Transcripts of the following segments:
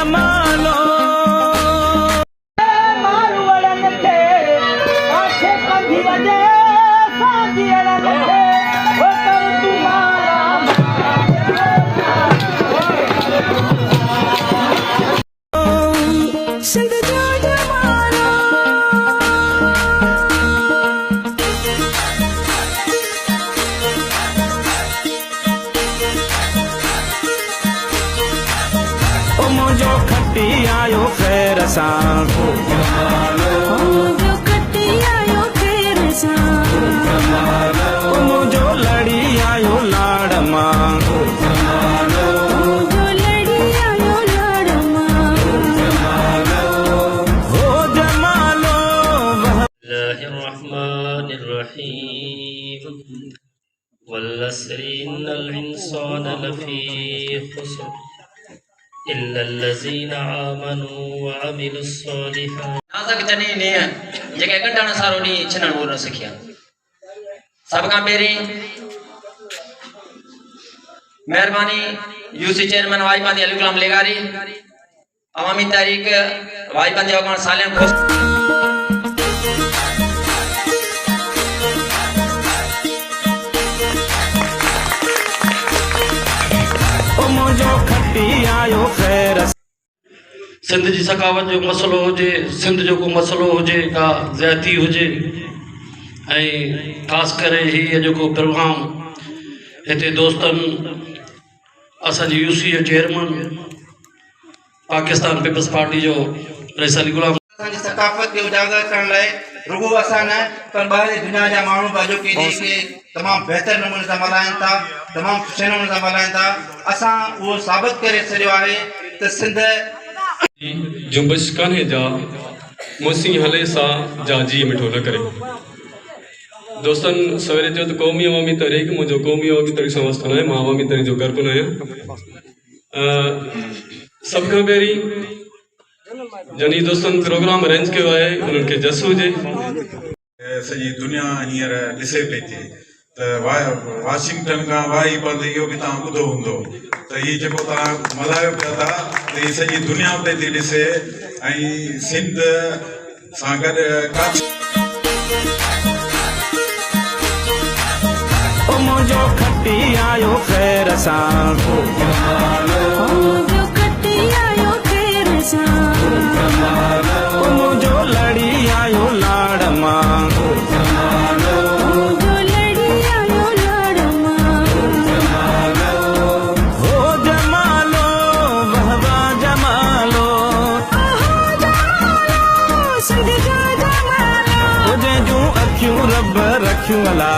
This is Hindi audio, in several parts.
जमालो मुझो खट्टी आयो खैर सां मुझो खट्टी आयो खैर सां मुझो लड़ी आयो लाड़ मां मुझो लड़ी आयो लाड़ मां हो जमालो बिस्मिल्लाहिर्रहमानिर्रहीम वल्लस्रि इन्नल इंसान लफी खुस्र इल्लल्लज़ीना आमनू व अमिलुस्सॉलिहात नाज़क जनी ने जेके गंढण सारो नी छनण वो न सिखिया सब का पहिरीं मेहरबानी यूसी चेयरमैन वाईपांदी अली गुलाम लेगारी अवामी तहरीक वाईपांदी अगवान सालिम खोस मुझो खट्टी आयो खैर सिंध जी सकावत जो मसलो हुजे सिंध जो को मसलो हुजे का ज़्यादती हुजे ऐं ख़ासि करे हीअ जेको प्रोग्राम हिते दोस्तनि असांजी यूसी जो चेयरमैन पाकिस्तान पीपल्स पार्टी जो रईस अली गुलाम असांजी सकाफ़त खे उजागर करण लाइ रुगो असां न पर ॿाहिरि दुनिया जा माण्हू बि अॼोकी ॾींहं खे तमामु बहितर नमूने सां मल्हाइनि था तमामु सुठे नमूने सां मल्हाइनि था असां उहो साबित करे छॾियो आहे त सिंध जुम्बश कान्हे जा मूसी हले सा जा जी मिठो न करे दोस्तन सवेरे जो तो कौमी अवामी तहरीक मुझे कौमी अवामी तहरीक समझता है मां अवामी तहरीक जो कारकुन आहियां सब खां पहिरीं जनी दोस्तन प्रोग्राम अरेंज कयो आहे उन्हनि खे जस हुजे सॼी दुनिया हींअर ॾिसे पई थी त वाशिंगटन खां वाही पंधु इहो बि तव्हां ॿुधो हूंदो त हीउ जेको तव्हां मल्हायो पिया था त हीअ सॼी दुनिया पई थी ॾिसे ऐं सिंध सां गॾु कच्छ मुझो खट्टी आयो खैर सां मुझो खट्टी आयो खैर सां मुझो लड़ी आयो लाड़ मां मुझो लड़ी आयो लाड़ मां हो जमालो वहवा जमालो सिंध जो जमालो तुझे जूं अखियूं रब रखियूं अला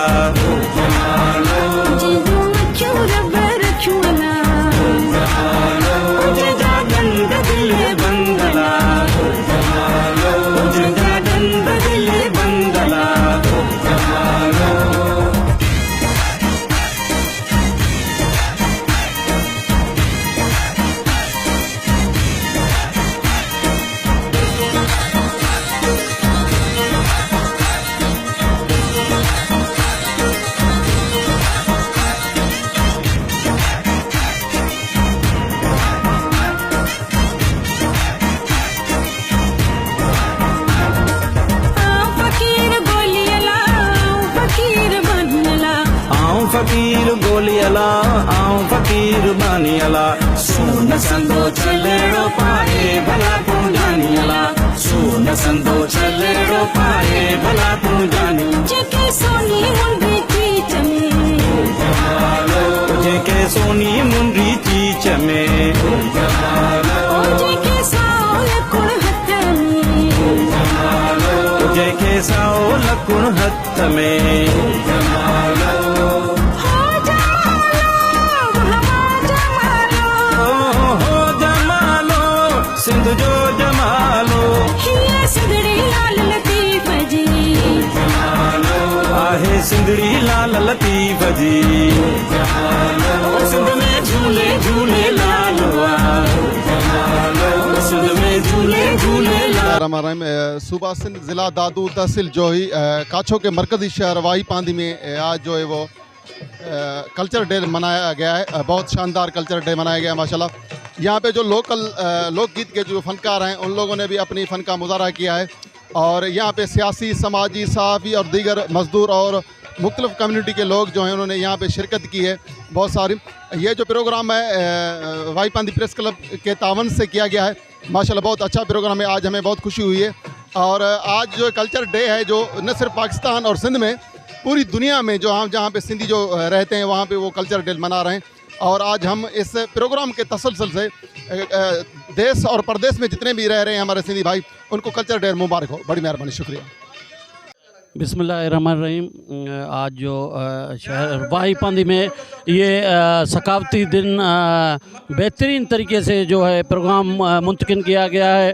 फकीर गोलियला आऊं फकीर बानियला सोन संदो चलेड़ो पाए भला तू जानियला सोन संदो चलेड़ो पाए भला तू जानी जेके सोनी मुंडी चीच में जेके सोनी मुंडी चीच में जेके साओ लकुण हथ में जेके साओ लकुण हथ में सिंध जो जमालो सिंधड़ी लाल लतीफ़ जी आहे सिंधड़ी लाल लतीफ़ जी सिंध में झूले झूले लाल सिंध में झूले झूले लाल सूबा सिंध ज़िला दादू तहसील जो ही काछो के मरकज़ी शहर वाही पांदी में आज जो है वो कल्चर डे मनाया गया है। बहुत शानदार कल्चर डे मनाया गया है माशाल्लाह। यहाँ पे जो लोकल लोकगीत के जो फनकार हैं उन लोगों ने भी अपनी फ़न का मुजाहरा किया है। और यहाँ पे सियासी, समाजी, सहाफ़ी और दीगर मज़दूर और मुख्तलिफ़ कम्युनिटी के लोग जो हैं उन्होंने यहाँ पे शिरकत की है बहुत सारी। ये जो प्रोग्राम है वाई पांदी प्रेस क्लब के तावन से किया गया है। माशाल्लाह बहुत अच्छा प्रोग्राम है। आज हमें बहुत खुशी हुई है। और आज जो कल्चर डे है जो न सिर्फ पाकिस्तान और सिंध में, पूरी दुनिया में जो हम जहाँ पे सिंधी जो रहते हैं वहाँ पे वो कल्चर डे मना रहे हैं। और आज हम इस प्रोग्राम के तसलसल से देश और प्रदेश में जितने भी रह रहे हैं हमारे सिंधी भाई, उनको कल्चर डे मुबारक हो। बड़ी मेहरबानी, शुक्रिया। बिस्मिल्लाहिर्रहमानिर्रहीम। आज जो शहर वाही पांदी में ये सकाफती दिन बेहतरीन तरीके से जो है प्रोग्राम मुंतकिन किया गया है।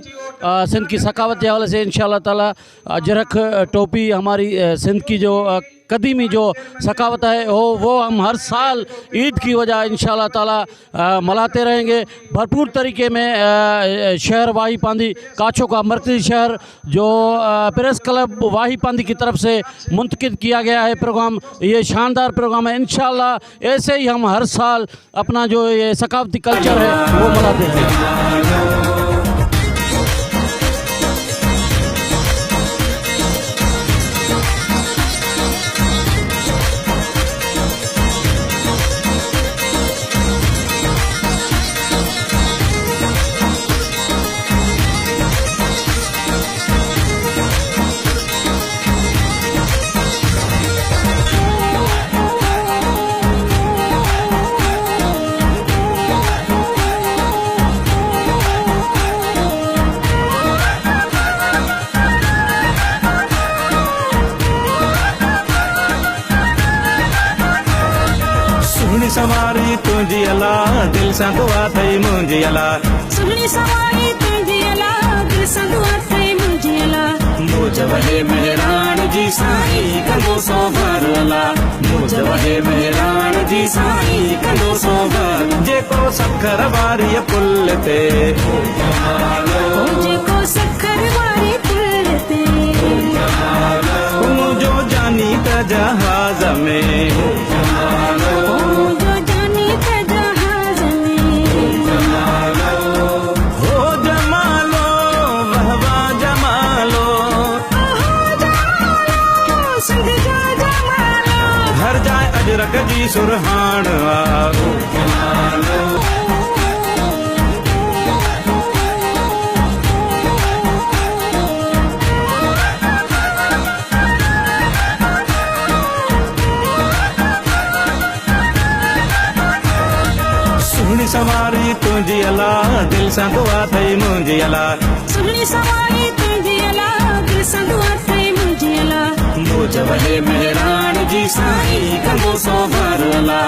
सिंध की सकावत के हवाले से इंशाअल्लाह ताला अजरक टोपी हमारी सिंध की जो कदीमी जो सकावत है वो हम हर साल ईद की वजह इंशाअल्लाह ताला मनाते रहेंगे। भरपूर तरीके में शहर वाही पांदी काछो का मरकज़ी शहर जो प्रेस क्लब वाही पांदी की तरफ से मुंतकिद किया गया है प्रोग्राम, ये शानदार प्रोग्राम है। इंशाअल्लाह ऐसे ही हम हर साल अपना जो ये सकाफती कल्चर है वो मनाते हैं। सुहिणी सवारी तुंहिंजी अला दिल सां दुआ थई मुंहिंजी अला। सुहिणी सवारी तुंहिंजी अला दिल सां दुआ थई मुंहिंजी अला। मुझ वहे मेहरान जी साईं कंदो सोभर अला। मुझ वहे मेहरान जी साईं कंदो सोभर। जेको सखर वारी पुल ते जेको सखर वारी पुल ते मुंहिंजो जानी त जहाज़ में जो जानी त जहाज़ में हो जमालो वाह वाह जमालो। सिंध जा जमालो हर जाए अजरक जी सुरहान सुहिणी सवारी तुंहिंजी अला दिल सां दुआ थई मुंहिंजी अला। सुहिणी सवारी तुंहिंजी अला दिल सां दुआ थई मुंहिंजी अला। मुझ वहे मेहरान जी साईं कंदो सोभर अला।